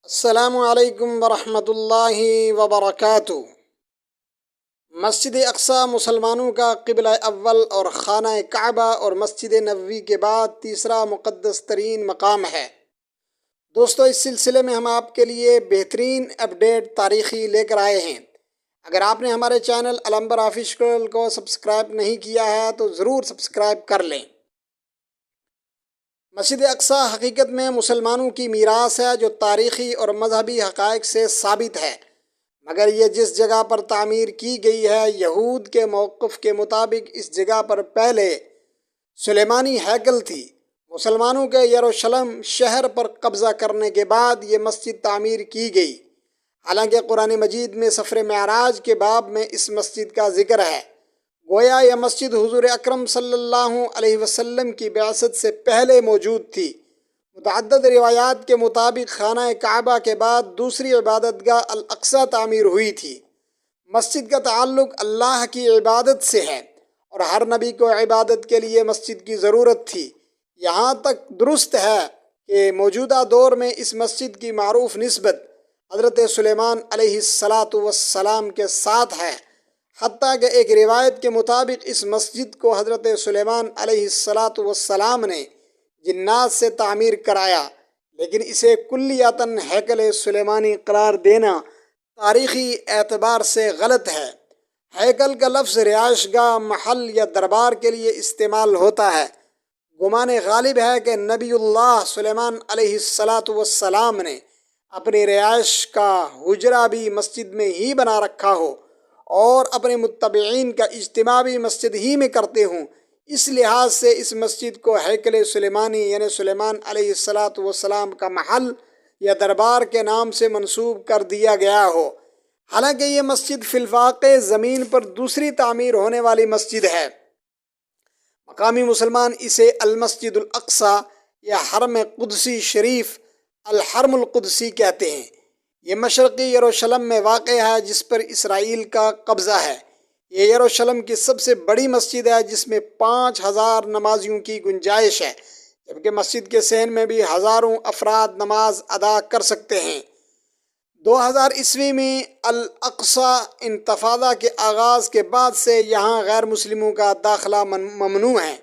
السلام علیکم ورحمۃ اللہ وبرکاتہ۔ مسجد اقصی مسلمانوں کا قبلہ اول اور خانہ کعبہ اور مسجد نبوی کے بعد تیسرا مقدس ترین مقام ہے۔ دوستو، اس سلسلے میں ہم آپ کے لیے بہترین اپڈیٹ تاریخی لے کر آئے ہیں۔ اگر آپ نے ہمارے چینل الانبر آفیشیل کو سبسکرائب نہیں کیا ہے تو ضرور سبسکرائب کر لیں۔ مسجد اقصی حقیقت میں مسلمانوں کی میراث ہے جو تاریخی اور مذہبی حقائق سے ثابت ہے، مگر یہ جس جگہ پر تعمیر کی گئی ہے، یہود کے موقف کے مطابق اس جگہ پر پہلے سلیمانی ہیکل تھی۔ مسلمانوں کے یروشلم شہر پر قبضہ کرنے کے بعد یہ مسجد تعمیر کی گئی۔ حالانکہ قرآن مجید میں سفر معراج کے باب میں اس مسجد کا ذکر ہے، گویا یہ مسجد حضور اکرم صلی اللہ علیہ وسلم کی بعثت سے پہلے موجود تھی۔ متعدد روایات کے مطابق خانہ کعبہ کے بعد دوسری عبادت گاہ الاقصی تعمیر ہوئی تھی۔ مسجد کا تعلق اللہ کی عبادت سے ہے اور ہر نبی کو عبادت کے لیے مسجد کی ضرورت تھی۔ یہاں تک درست ہے کہ موجودہ دور میں اس مسجد کی معروف نسبت حضرت سلیمان علیہ السلام کے ساتھ ہے، حتیٰ کہ ایک روایت کے مطابق اس مسجد کو حضرت سلیمان علیہ السلام نے جنات سے تعمیر کرایا، لیکن اسے کلیاتاً ہیکل سلیمانی قرار دینا تاریخی اعتبار سے غلط ہے۔ ہیکل کا لفظ رہائش گاہ، محل یا دربار کے لیے استعمال ہوتا ہے۔ گمان غالب ہے کہ نبی اللہ سلیمان علیہ السلام نے اپنی رہائش کا حجرہ بھی مسجد میں ہی بنا رکھا ہو اور اپنے متبعین کا اجتماع بھی مسجد ہی میں کرتے ہوں، اس لحاظ سے اس مسجد کو ہیکل سلیمانی یعنی سلیمان علیہ السلام کا محل یا دربار کے نام سے منسوب کر دیا گیا ہو۔ حالانکہ یہ مسجد فی الواقع زمین پر دوسری تعمیر ہونے والی مسجد ہے۔ مقامی مسلمان اسے المسجد الاقصی یا حرم قدسی شریف، الحرم القدسی کہتے ہیں۔ یہ مشرقی یروشلم میں واقع ہے جس پر اسرائیل کا قبضہ ہے۔ یہ یروشلم کی سب سے بڑی مسجد ہے جس میں 5000 نمازیوں کی گنجائش ہے، جبکہ مسجد کے صحن میں بھی ہزاروں افراد نماز ادا کر سکتے ہیں۔ 2000 عیسوی میں الاقصی انتفاضہ کے آغاز کے بعد سے یہاں غیر مسلموں کا داخلہ ممنوع ہے۔